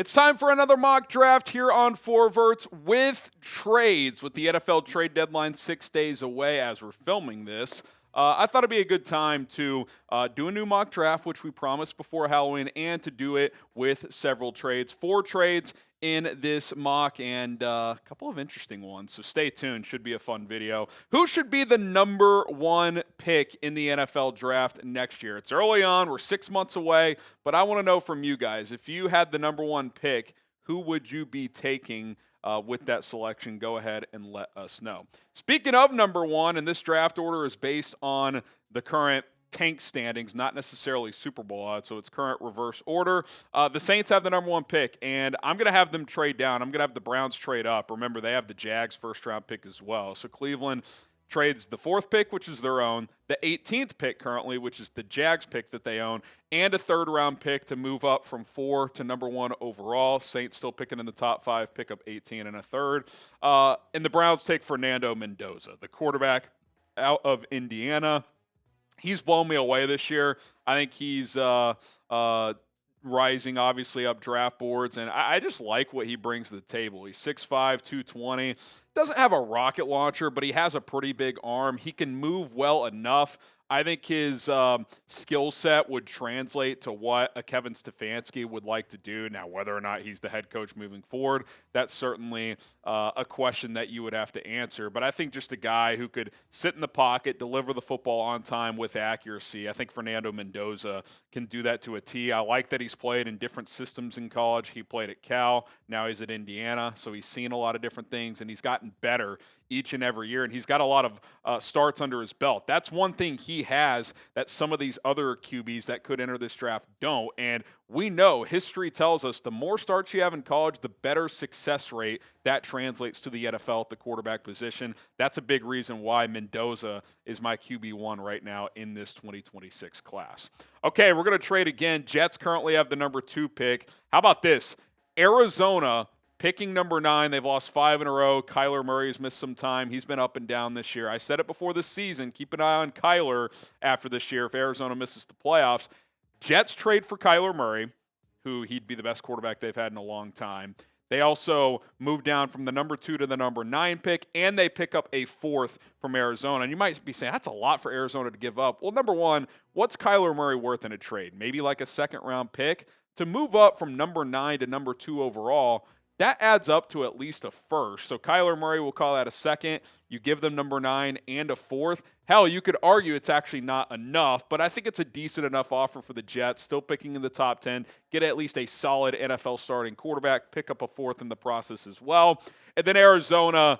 It's time for another mock draft here on Verts with trades. With the NFL trade deadline 6 days away as we're filming this, I thought it'd be a good time to do a new mock draft, which we promised before Halloween, and to do it with several trades. 4 trades in this mock and a couple of interesting ones, so stay tuned. Should be a fun video. Who should be the number 1 pick in the NFL draft next year? It's early on. We're 6 months away, but I want to know from you guys, if you had the number 1 pick, who would you be taking with that selection? Go ahead and let us know. Speaking of number 1, and this draft order is based on the current tank standings, not necessarily Super Bowl odds, so it's current reverse order. The Saints have the number 1 pick, and I'm going to have them trade down. I'm going to have the Browns trade up. Remember, they have the Jags first-round pick as well. So Cleveland trades the 4th pick, which is their own, the 18th pick currently, which is the Jags pick that they own, and a 3rd-round pick to move up from 4 to number 1 overall. Saints still picking in the top 5, pick up 18 and a 3rd. And the Browns take Fernando Mendoza, the quarterback out of Indiana. He's blown me away this year. I think he's rising, obviously, up draft boards, and I just like what he brings to the table. He's 6'5", 220. Doesn't have a rocket launcher, but he has a pretty big arm. He can move well enough. I think his skill set would translate to what a Kevin Stefanski would like to do. Now, whether or not he's the head coach moving forward, that's certainly a question that you would have to answer. But I think just a guy who could sit in the pocket, deliver the football on time with accuracy. I think Fernando Mendoza can do that to a T. I like that he's played in different systems in college. He played at Cal. Now he's at Indiana. So he's seen a lot of different things, and he's gotten better each and every year, and he's got a lot of starts under his belt. That's one thing he has that some of these other QBs that could enter this draft don't, and we know, history tells us, the more starts you have in college, the better success rate that translates to the NFL at the quarterback position. That's a big reason why Mendoza is my QB1 right now in this 2026 class. Okay, we're going to trade again. Jets currently have the number 2 pick. How about this? Arizona picking number 9. They've lost 5 in a row. Kyler Murray's missed some time. He's been up and down this year. I said it before this season. Keep an eye on Kyler after this year if Arizona misses the playoffs. Jets trade for Kyler Murray, who he'd be the best quarterback they've had in a long time. They also move down from the number 2 to the number 9 pick, and they pick up a 4th from Arizona. And you might be saying, that's a lot for Arizona to give up. Well, number 1, what's Kyler Murray worth in a trade? Maybe like a 2nd-round pick? To move up from number 9 to number 2 overall, that adds up to at least a 1st. So Kyler Murray will call that a 2nd. You give them number 9 and a 4th. Hell, you could argue it's actually not enough, but I think it's a decent enough offer for the Jets. Still picking in the top 10. Get at least a solid NFL starting quarterback. Pick up a 4th in the process as well. And then Arizona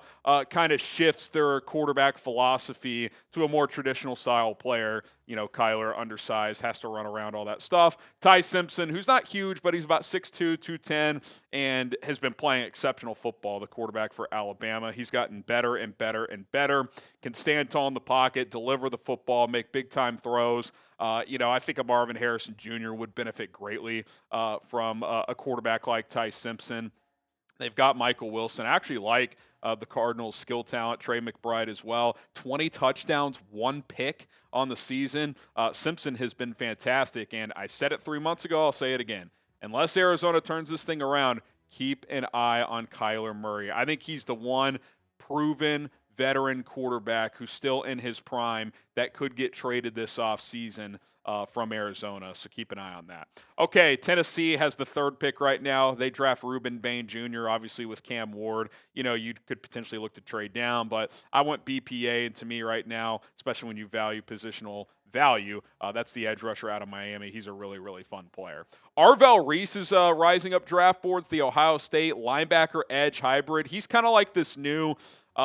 kind of shifts their quarterback philosophy to a more traditional style player. You know, Kyler, undersized, has to run around, all that stuff. Simpson, who's not huge, but he's about 6'2", 210, and has been playing exceptional football, the quarterback for Alabama. He's gotten better and better and better. Can stand tall in the pocket, deliver the football, make big-time throws. I think a Marvin Harrison Jr. would benefit greatly from a quarterback like Simpson. They've got Michael Wilson. I actually like the Cardinals' skill talent, Trey McBride as well. 20 touchdowns, 1 pick on the season. Simpson has been fantastic, and I said it 3 months ago, I'll say it again. Unless Arizona turns this thing around, keep an eye on Kyler Murray. I think he's the one proven veteran quarterback who's still in his prime that could get traded this offseason from Arizona, so keep an eye on that. Okay, Tennessee has the 3rd pick right now. They draft Rueben, Bain Jr., obviously with Cam Ward. You know, you could potentially look to trade down, but I want BPA, and to me right now, especially when you value positional value, that's the edge rusher out of Miami. He's a really, really fun player. Arvell Reese is rising up draft boards, the Ohio State linebacker edge hybrid. He's kind of like this new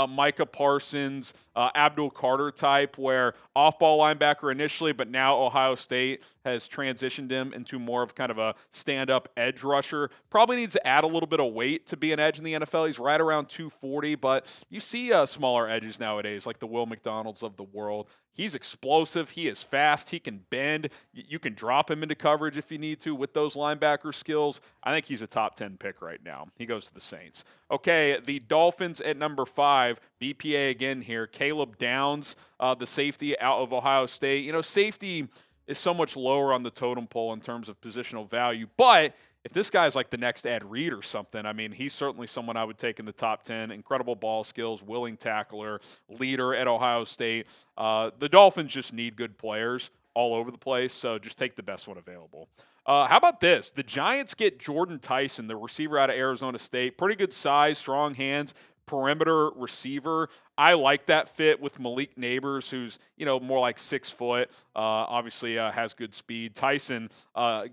Micah Parsons, Abdul Carter type, where off-ball linebacker initially, but now Ohio State has transitioned him into more of kind of a stand-up edge rusher. Probably needs to add a little bit of weight to be an edge in the NFL. He's right around 240, but you see smaller edges nowadays, like the Will McDonalds of the world. He's explosive. He is fast. He can bend. You can drop him into coverage if you need to with those linebacker skills. I think he's a top 10 pick right now. He goes to the Saints. Okay, the Dolphins at number 5. BPA again here. Caleb Downs, the safety out of Ohio State. You know, safety is so much lower on the totem pole in terms of positional value, but if this guy's like the next Ed Reed or something, I mean, he's certainly someone I would take in the top 10. Incredible ball skills, willing tackler, leader at Ohio State. The Dolphins just need good players all over the place, so just take the best one available. How about this? The Giants get Jordyn Tyson, the receiver out of Arizona State. Pretty good size, strong hands, perimeter receiver. I like that fit with Malik Neighbors, who's, more like 6 foot, obviously has good speed. Tyson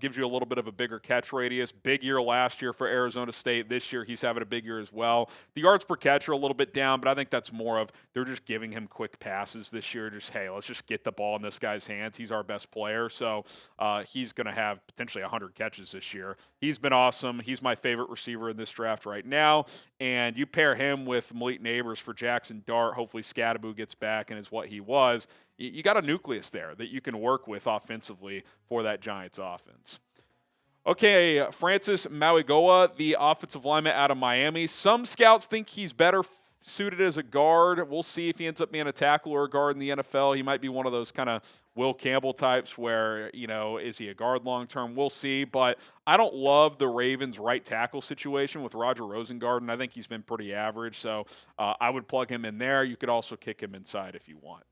gives you a little bit of a bigger catch radius. Big year last year for Arizona State. This year he's having a big year as well. The yards per catch are a little bit down, but I think that's more of they're just giving him quick passes this year. Just, hey, let's just get the ball in this guy's hands. He's our best player, so he's going to have potentially 100 catches this year. He's been awesome. He's my favorite receiver in this draft right now, and you pair him with Malik Neighbors for Jackson Dart. Hopefully Scadaboo gets back and is what he was. You got a nucleus there that you can work with offensively for that Giants offense. Okay, Francis Mauigoa, the offensive lineman out of Miami. Some scouts think he's better suited as a guard. We'll see if he ends up being a tackle or a guard in the NFL. He might be one of those kind of Will Campbell types where, is he a guard long-term? We'll see. But I don't love the Ravens' right tackle situation with Roger Rosengarten. I think he's been pretty average, so I would plug him in there. You could also kick him inside if you want.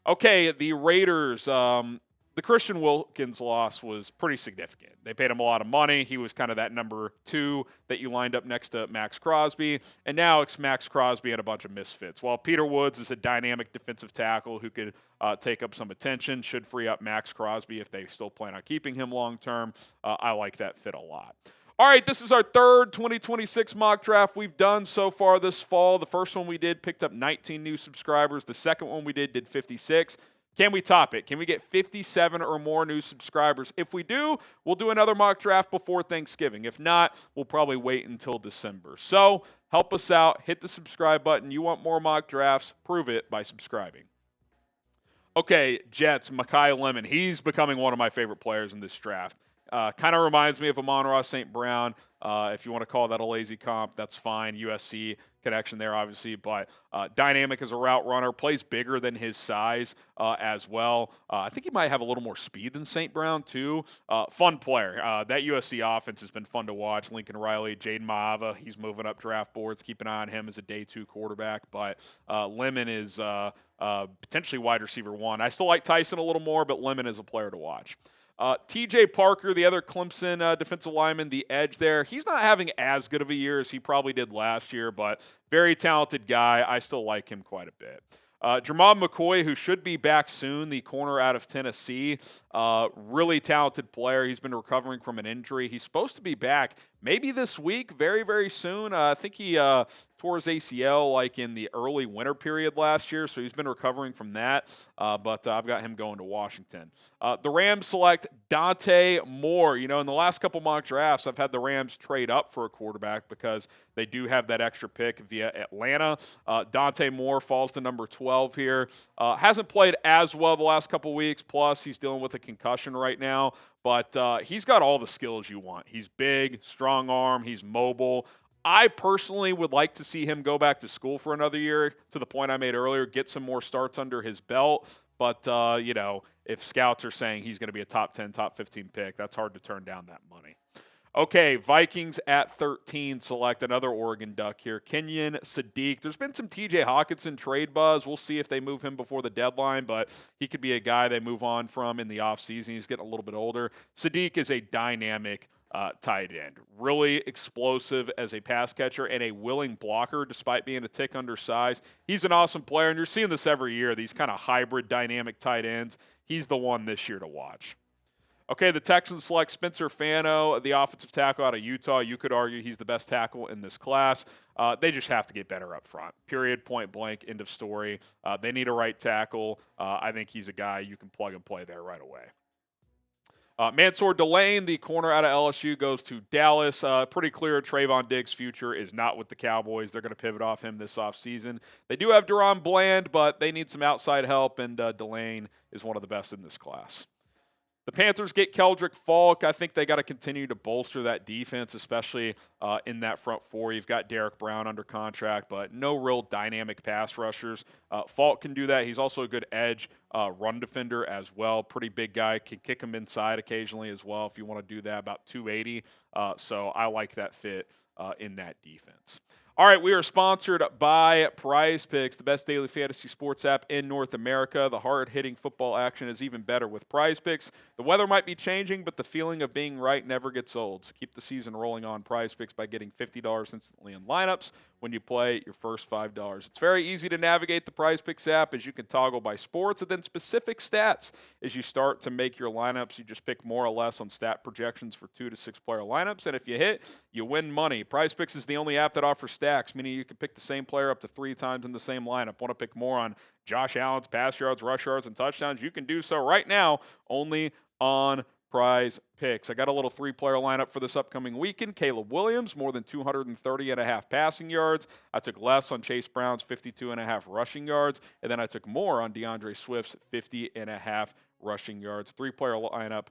Okay, the Raiders, the Christian Wilkins loss was pretty significant. They paid him a lot of money. He was kind of that number 2 that you lined up next to Max Crosby. And now it's Max Crosby and a bunch of misfits. While Peter Woods is a dynamic defensive tackle who could take up some attention, should free up Max Crosby if they still plan on keeping him long term. I like that fit a lot. All right, this is our third 2026 mock draft we've done so far this fall. The first one we did picked up 19 new subscribers. The second one we did 56. Can we top it? Can we get 57 or more new subscribers? If we do, we'll do another mock draft before Thanksgiving. If not, we'll probably wait until December. So help us out. Hit the subscribe button. You want more mock drafts? Prove it by subscribing. Okay, Jets, Makai Lemon. He's becoming one of my favorite players in this draft. Kind of reminds me of Amon-Ra St. Brown. If you want to call that a lazy comp, that's fine. USC connection there, obviously. But dynamic as a route runner, plays bigger than his size as well. I think he might have a little more speed than St. Brown, too. Fun player. That USC offense has been fun to watch. Lincoln Riley, Jaden Maava, he's moving up draft boards. Keep an eye on him as a day 2 quarterback. But Lemon is potentially wide receiver 1. I still like Tyson a little more, but Lemon is a player to watch. T.J. Parker, the other Clemson defensive lineman, the edge there, he's not having as good of a year as he probably did last year, but very talented guy. I still like him quite a bit. Jermod McCoy, who should be back soon, the corner out of Tennessee, really talented player. He's been recovering from an injury. He's supposed to be back maybe this week, very, very soon. I think he tore his ACL like in the early winter period last year, so he's been recovering from that. But I've got him going to Washington. The Rams select Dante Moore. In the last couple mock drafts, I've had the Rams trade up for a quarterback because they do have that extra pick via Atlanta. Dante Moore falls to number 12 here. Hasn't played as well the last couple weeks, plus he's dealing with a concussion right now. But he's got all the skills you want. He's big, strong arm, he's mobile. I personally would like to see him go back to school for another year, to the point I made earlier, get some more starts under his belt. But, if scouts are saying he's going to be a top 10, top 15 pick, that's hard to turn down that money. Okay, Vikings at 13 select another Oregon Duck here. Kenyon Sadiq. There's been some TJ Hawkinson trade buzz. We'll see if they move him before the deadline, but he could be a guy they move on from in the offseason. He's getting a little bit older. Sadiq is a dynamic tight end. Really explosive as a pass catcher and a willing blocker despite being a tick undersized. He's an awesome player, and you're seeing this every year, these kind of hybrid dynamic tight ends. He's the one this year to watch. Okay, the Texans select Spencer Fano, the offensive tackle out of Utah. You could argue he's the best tackle in this class. They just have to get better up front. Period, point blank, end of story. They need a right tackle. I think he's a guy you can plug and play there right away. Mansoor Delane, the corner out of LSU, goes to Dallas. Pretty clear Trayvon Diggs' future is not with the Cowboys. They're going to pivot off him this offseason. They do have Deron Bland, but they need some outside help, and Delane is one of the best in this class. The Panthers get Keldric, Faulk. I think they got to continue to bolster that defense, especially in that front four. You've got Derek Brown under contract, but no real dynamic pass rushers. Faulk can do that. He's also a good edge run defender as well. Pretty big guy. Can kick him inside occasionally as well if you want to do that, about 280. So I like that fit in that defense. All right, we are sponsored by Prize Picks, the best daily fantasy sports app in North America. The hard-hitting football action is even better with Prize Picks. The weather might be changing, but the feeling of being right never gets old. So keep the season rolling on Prize Picks by getting $50 instantly in lineups when you play your first $5. It's very easy to navigate the Prize Picks app as you can toggle by sports and then specific stats. As you start to make your lineups, you just pick more or less on stat projections for 2 to 6 player lineups, and if you hit, you win money. Prize Picks is the only app that offers stacks, meaning you can pick the same player up to 3 times in the same lineup. Want to pick more on Josh Allen's pass yards, rush yards, and touchdowns? You can do so right now only on Prize Picks. I got a little 3-player lineup for this upcoming weekend. Caleb Williams, more than 230.5 passing yards. I took less on Chase Brown's 52.5 rushing yards, and then I took more on DeAndre Swift's 50.5 rushing yards. 3-player lineup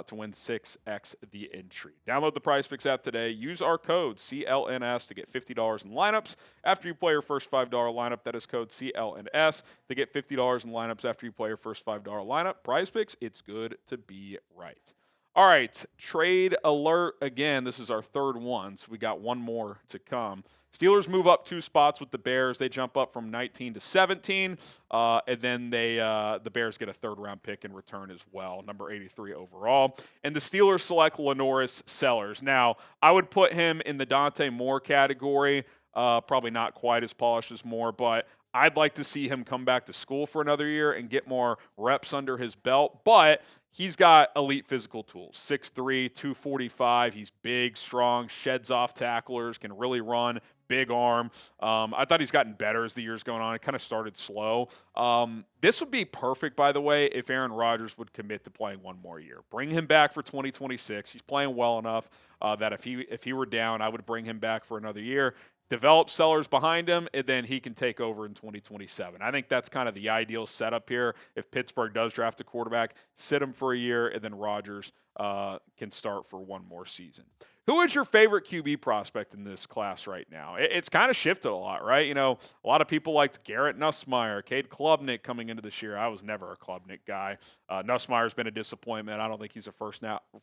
to win 6x the entry. Download the Prize Picks app today. Use our code CLNS to get $50 in lineups after you play your first $5 lineup. That is code CLNS to get $50 in lineups after you play your first $5 lineup. Prize Picks, it's good to be right. All right, trade alert again. This is our third one, so we got one more to come. Steelers move up 2 spots with the Bears. They jump up from 19 to 17, and then the Bears get a 3rd-round pick in return as well, number 83 overall. And the Steelers select LaNorris Sellers. Now, I would put him in the Dante Moore category, probably not quite as polished as Moore, but I'd like to see him come back to school for another year and get more reps under his belt, but he's got elite physical tools. 6'3", 245. He's big, strong, sheds off tacklers, can really run, big arm. I thought he's gotten better as the year's going on. It kind of started slow. This would be perfect, by the way, if Aaron Rodgers would commit to playing one more year. Bring him back for 2026. He's playing well enough that if he were down, I would bring him back for another year. Develop Sellers behind him, and then he can take over in 2027. I think that's kind of the ideal setup here. If Pittsburgh does draft a quarterback, sit him for a year, and then Rodgers can start for one more season. Who is your favorite QB prospect in this class right now? It's kind of shifted a lot, right? You know, a lot of people liked Garrett Nussmeier, Cade Klubnik coming into this year. I was never a Klubnik guy. Nussmeier's been a disappointment. I don't think he's a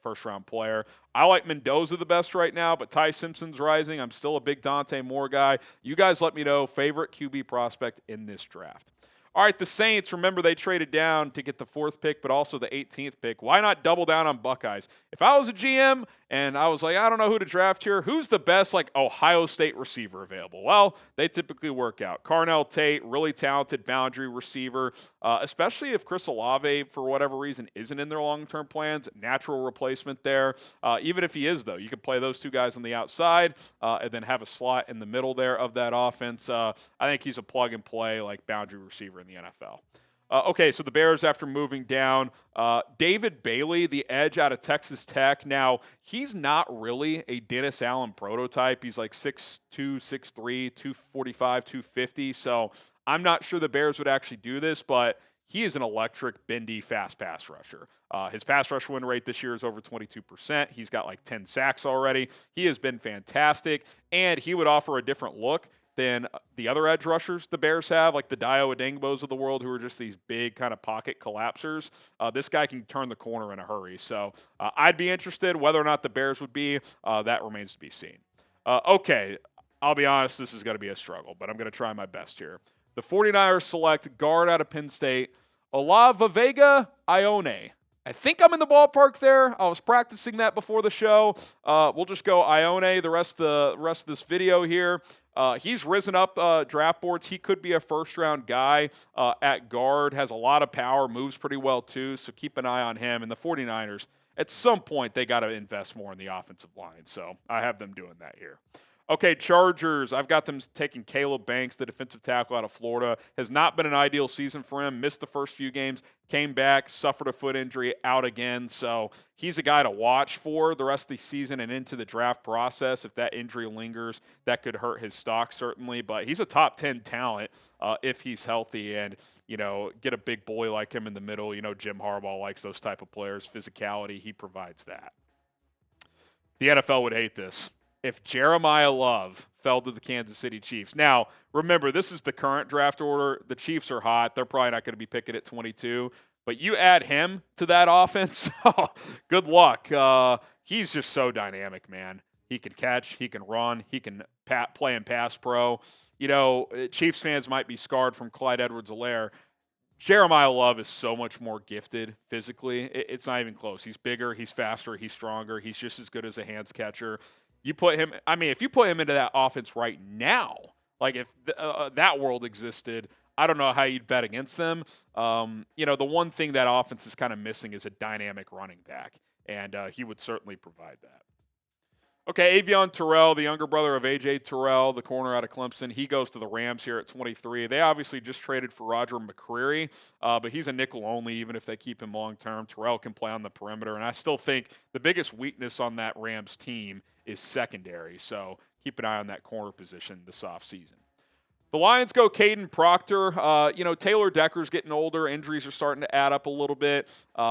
first-round player. I like Mendoza the best right now, but Ty Simpson's rising. I'm still a big Dante Moore guy. You guys let me know favorite QB prospect in this draft. All right, the Saints, remember they traded down to get the 4th pick, but also the 18th pick. Why not double down on Buckeyes? If I was a GM and I was like, I don't know who to draft here, who's the best Ohio State receiver available? Well, they typically work out. Carnell, Tate, really talented boundary receiver, especially if Chris Olave, for whatever reason, isn't in their long-term plans. Natural replacement there. Even if he is, though, you could play those 2 guys on the outside and then have a slot in the middle there of that offense. I think he's a plug-and-play boundary receiver in the NFL. Okay, so the Bears, after moving down, David Bailey, the edge out of Texas Tech. Now, he's not really a Dennis Allen prototype. He's 6'2", 6'3", 245, 250. So I'm not sure the Bears would actually do this, but he is an electric, bendy, fast pass rusher. His pass rush win rate this year is over 22%. He's got 10 sacks already. He has been fantastic, and he would offer a different look than the other edge rushers the Bears have, like the Dio Odengbos of the world, who are just these big kind of pocket collapsers. This guy can turn the corner in a hurry. So I'd be interested. Whether or not the Bears would be, that remains to be seen. Okay, I'll be honest, this is going to be a struggle, but I'm going to try my best here. The 49ers select guard out of Penn State, Olavavega Ione. I think I'm in the ballpark there. I was practicing that before the show. We'll just go Ione the rest of this video here. He's risen up draft boards. He could be a first-round guy at guard, has a lot of power, moves pretty well too, so keep an eye on him. And the 49ers, at some point, they got to invest more in the offensive line, so I have them doing that here. Okay, Chargers. I've got them taking Caleb Banks, the defensive tackle out of Florida. Has not been an ideal season for him. Missed the first few games, came back, suffered a foot injury, out again. So he's a guy to watch for the rest of the season and into the draft process. If that injury lingers, that could hurt his stock certainly. But he's a top 10 talent if he's healthy. And, get a big boy like him in the middle. Jim Harbaugh likes those type of players. Physicality, he provides that. The NFL would hate this if Jeremiah Love fell to the Kansas City Chiefs. Now, remember, this is the current draft order. The Chiefs are hot. They're probably not going to be picking at 22. But you add him to that offense, good luck. He's just so dynamic, man. He can catch. He can run. He can play in pass pro. Chiefs fans might be scarred from Clyde Edwards-Helaire. Jeremiah Love is so much more gifted physically. It's not even close. He's bigger. He's faster. He's stronger. He's just as good as a hands catcher. You put him, if you put him into that offense right now, like if that world existed, I don't know how you'd bet against them. The one thing that offense is kind of missing is a dynamic running back, and he would certainly provide that. Okay, Avion Terrell, the younger brother of A.J. Terrell, the corner out of Clemson, he goes to the Rams here at 23. They obviously just traded for Roger McCreary, but he's a nickel only even if they keep him long-term. Terrell can play on the perimeter, and I still think the biggest weakness on that Rams team is secondary, so keep an eye on that corner position this offseason. The Lions go Caden Proctor. Taylor Decker's getting older. Injuries are starting to add up a little bit.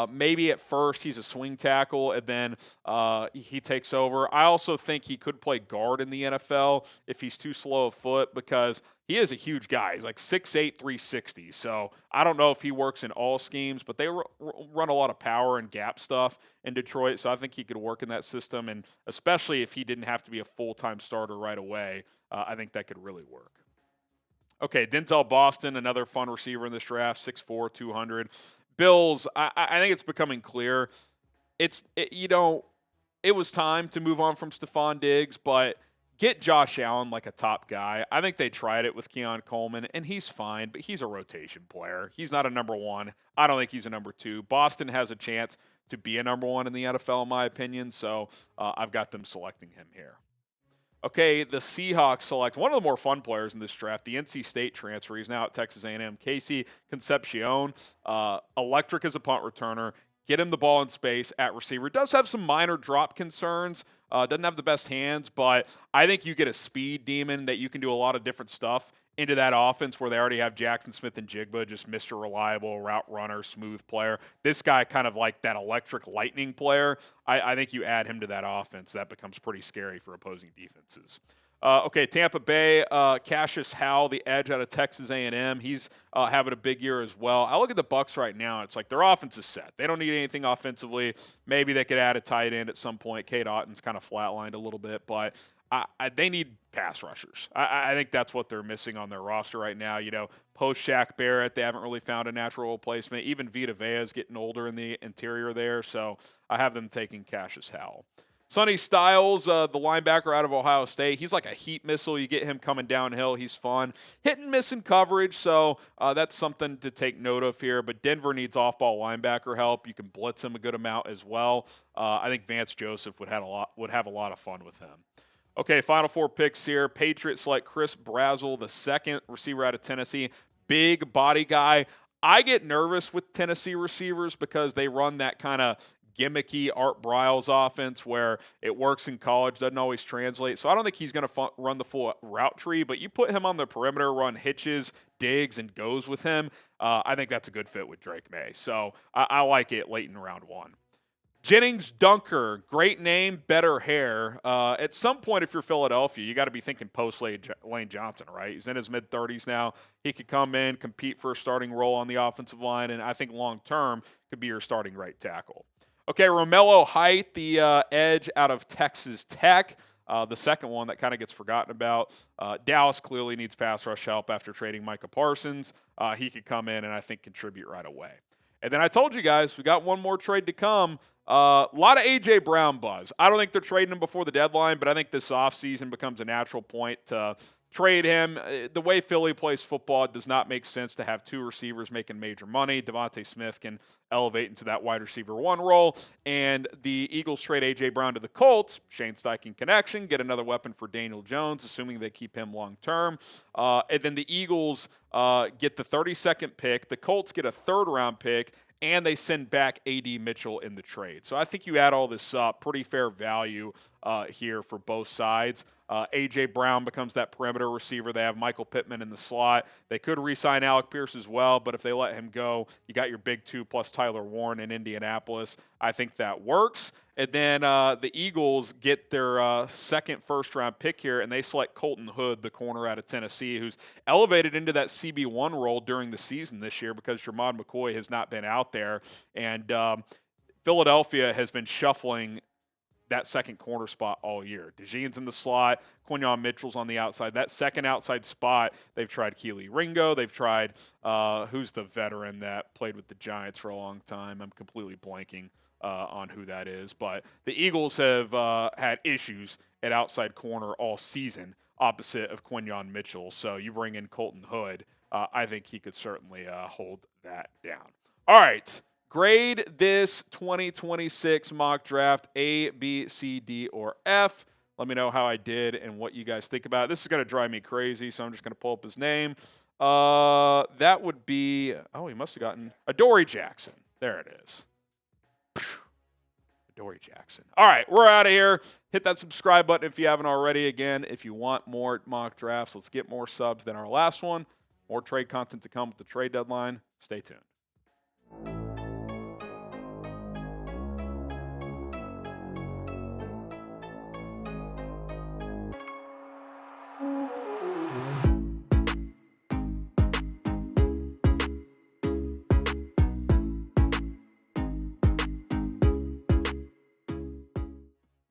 Maybe at first he's a swing tackle, and then he takes over. I also think he could play guard in the NFL if he's too slow of foot because he is a huge guy. He's like 6'8", 360. So I don't know if he works in all schemes, but they run a lot of power and gap stuff in Detroit, so I think he could work in that system, and especially if he didn't have to be a full-time starter right away, I think that could really work. Okay, Denzel Boston, another fun receiver in this draft, 6'4", 200. Bills, I think it's becoming clear. It was time to move on from Stephon Diggs, but get Josh Allen like a top guy. I think they tried it with Keon Coleman, and he's fine, but he's a rotation player. He's not a number one. I don't think he's a number two. Boston has a chance to be a number one in the NFL, in my opinion, so I've got them selecting him here. Okay, the Seahawks select one of the more fun players in this draft, the NC State transfer. He's now at Texas A&M. Casey Concepcion, electric as a punt returner. Get him the ball in space at receiver. Does have some minor drop concerns. Doesn't have the best hands, but I think you get a speed demon that you can do a lot of different stuff into that offense where they already have Jackson Smith and Jigba, just Mr. Reliable, route runner, smooth player. This guy kind of like that electric lightning player. I think you add him to that offense, that becomes pretty scary for opposing defenses. Okay, Tampa Bay, Cassius Howell, the edge out of Texas A&M. He's having a big year as well. I look at the Bucs right now. It's like their offense is set. They don't need anything offensively. Maybe they could add a tight end at some point. Cade Otton's kind of flatlined a little bit, but they need pass rushers. I think that's what they're missing on their roster right now. Post Shaq Barrett, they haven't really found a natural replacement. Even Vita Vea is getting older in the interior there, so I have them taking Cassius Howell. Sonny Styles, the linebacker out of Ohio State, he's like a heat missile. You get him coming downhill. He's fun. Hit and miss in coverage, so that's something to take note of here. But Denver needs off-ball linebacker help. You can blitz him a good amount as well. I think Vance Joseph would have a lot of fun with him. Okay, final four picks here. Patriots select Chris Brazzell, the second receiver out of Tennessee. Big body guy. I get nervous with Tennessee receivers because they run that kind of gimmicky Art Briles offense where it works in college, doesn't always translate. So I don't think he's going to run the full route tree, but you put him on the perimeter, run hitches, digs, and goes with him. I think that's a good fit with Drake May. So I like it late in round one. Jennings Dunker, great name, better hair. At some point, if you're Philadelphia, you got to be thinking post Lane Johnson, right? He's in his mid-30s now. He could come in, compete for a starting role on the offensive line, and I think long-term could be your starting right tackle. Okay, Romello Height, the edge out of Texas Tech, the second one that kind of gets forgotten about. Dallas clearly needs pass rush help after trading Micah Parsons. He could come in and I think contribute right away. And then I told you guys, we got one more trade to come. A lot of A.J. Brown buzz. I don't think they're trading him before the deadline, but I think this offseason becomes a natural point to trade him. The way Philly plays football, it does not make sense to have 2 receivers making major money. Devontae Smith can elevate into that wide receiver 1 role. And the Eagles trade A.J. Brown to the Colts. Shane Steichen connection. Get another weapon for Daniel Jones, assuming they keep him long term. And then the Eagles get the 32nd pick. The Colts get a 3rd-round pick. And they send back A.D. Mitchell in the trade. So I think you add all this up, pretty fair value here for both sides. A.J. Brown becomes that perimeter receiver. They have Michael Pittman in the slot. They could re-sign Alec Pierce as well, but if they let him go, you got your big 2 plus Tyler Warren in Indianapolis. I think that works. And then the Eagles get their 2nd first-round pick here, and they select Colton Hood, the corner out of Tennessee, who's elevated into that CB1 role during the season this year because Jermod McCoy has not been out there. And Philadelphia has been shuffling that 2nd corner spot all year. DeJean's in the slot. Quinyon Mitchell's on the outside. That 2nd outside spot, they've tried Keely Ringo. They've tried, who's the veteran that played with the Giants for a long time? I'm completely blanking on who that is. But the Eagles have had issues at outside corner all season, opposite of Quinyon Mitchell. So you bring in Colton Hood. I think he could certainly hold that down. All right. Grade this 2026 mock draft A, B, C, D, or F. Let me know how I did and what you guys think about it. This is going to drive me crazy, so I'm just going to pull up his name. That would be, he must have gotten Adoree Jackson. There it is. Adoree Jackson. All right, we're out of here. Hit that subscribe button if you haven't already. Again, if you want more mock drafts, let's get more subs than our last one. More trade content to come with the trade deadline. Stay tuned.